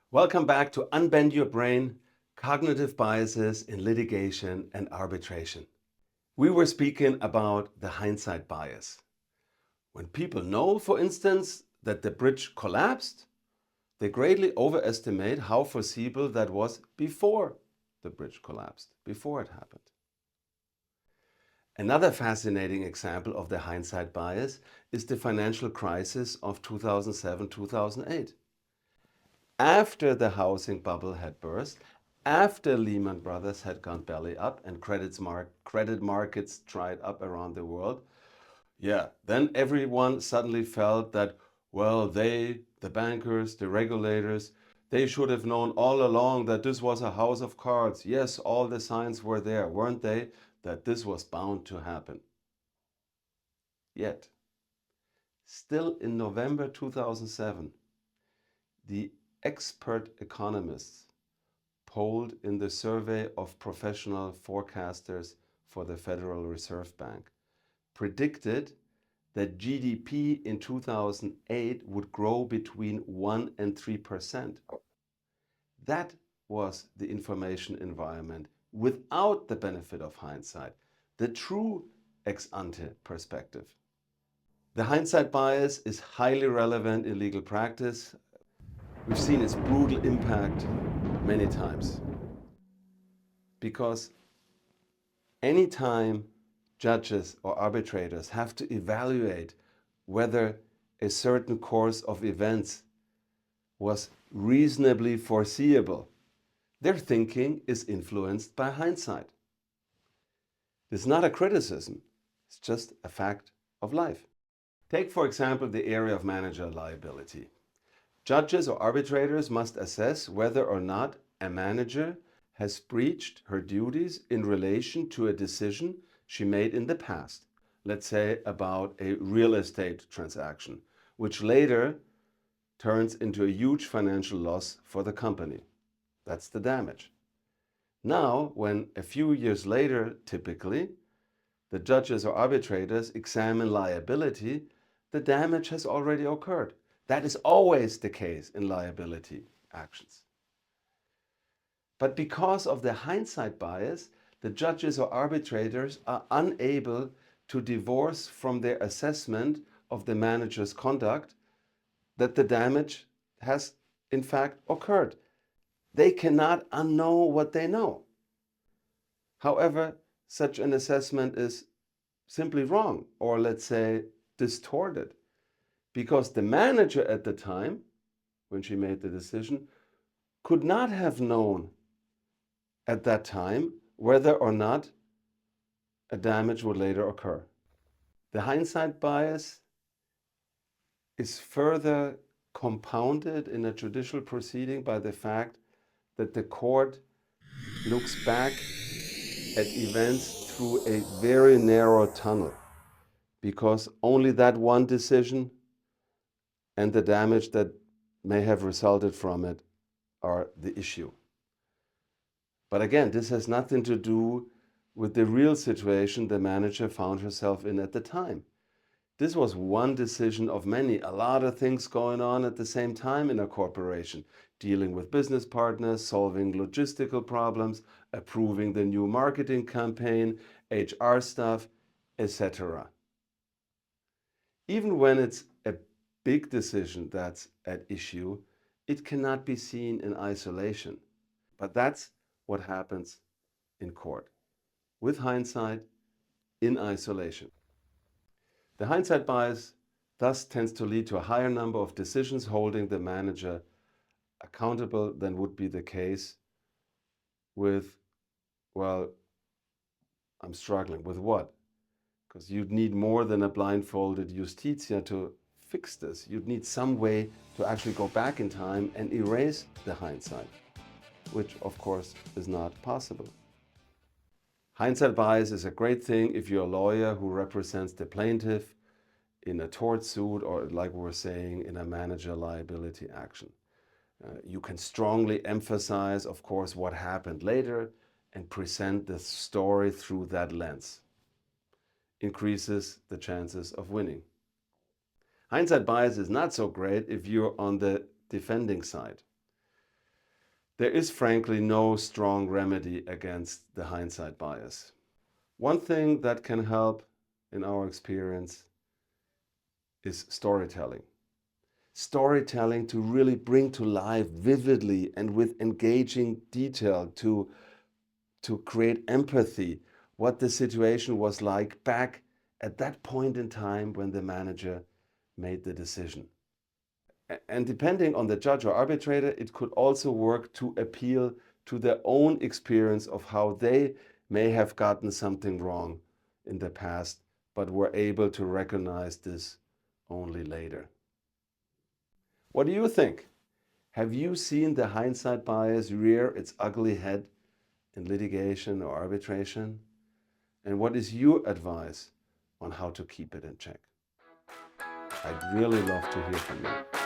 Welcome back to Unbend Your Brain, Cognitive Biases in Litigation and Arbitration. We were speaking about the hindsight bias. When people know, for instance, that the bridge collapsed, they greatly overestimate how foreseeable that was before the bridge collapsed, before it happened. Another fascinating example of the hindsight bias is the financial crisis of 2007-2008. After the housing bubble had burst, after Lehman Brothers had gone belly up and credit markets dried up around the world, then everyone suddenly felt that, well, the bankers, the regulators, they should have known all along that this was a house of cards. Yes, all the signs were there, weren't they, that this was bound to happen. Yet, still in November 2007, the expert economists polled in the survey of professional forecasters for the Federal Reserve Bank predicted that GDP in 2008 would grow between 1 and 3%. That was the information environment without the benefit of hindsight, the true ex ante perspective. The hindsight bias is highly relevant in legal practice. We've seen its brutal impact many times. Because anytime judges or arbitrators have to evaluate whether a certain course of events was reasonably foreseeable, their thinking is influenced by hindsight. It's not a criticism, it's just a fact of life. Take, for example, the area of manager liability. Judges or arbitrators must assess whether or not a manager has breached her duties in relation to a decision she made in the past, let's say about a real estate transaction, which later turns into a huge financial loss for the company. That's the damage. Now, when a few years later, typically, the judges or arbitrators examine liability, the damage has already occurred. That is always the case in liability actions. But because of the hindsight bias, the judges or arbitrators are unable to divorce from their assessment of the manager's conduct that the damage has in fact occurred. They cannot unknow what they know. However, such an assessment is simply wrong, or let's say distorted, because the manager at the time, when she made the decision, could not have known at that time whether or not a damage would later occur. The hindsight bias is further compounded in a judicial proceeding by the fact that the court looks back at events through a very narrow tunnel, because only that one decision and the damage that may have resulted from it are the issue. But again, this has nothing to do with the real situation the manager found herself in at the time. This was one decision of many, a lot of things going on at the same time in a corporation, dealing with business partners, solving logistical problems, approving the new marketing campaign, HR stuff, etc. Even when it's a big decision that's at issue, it cannot be seen in isolation. But that's what happens in court, with hindsight, in isolation. The hindsight bias thus tends to lead to a higher number of decisions holding the manager accountable than would be the case with, well, I'm struggling with what? Because you'd need more than a blindfolded justitia to fix this. You'd need some way to actually go back in time and erase the hindsight, which of course is not possible. Hindsight bias is a great thing if you're a lawyer who represents the plaintiff in a tort suit, or like we were saying, in a manager liability action. You can strongly emphasize, of course, what happened later and present the story through that lens. Increases the chances of winning. Hindsight bias is not so great if you're on the defending side. There is frankly no strong remedy against the hindsight bias. One thing that can help in our experience is storytelling. Storytelling to really bring to life vividly and with engaging detail to create empathy what the situation was like back at that point in time when the manager made the decision. And depending on the judge or arbitrator, it could also work to appeal to their own experience of how they may have gotten something wrong in the past, but were able to recognize this only later. What do you think? Have you seen the hindsight bias rear its ugly head in litigation or arbitration? And what is your advice on how to keep it in check? I'd really love to hear from you.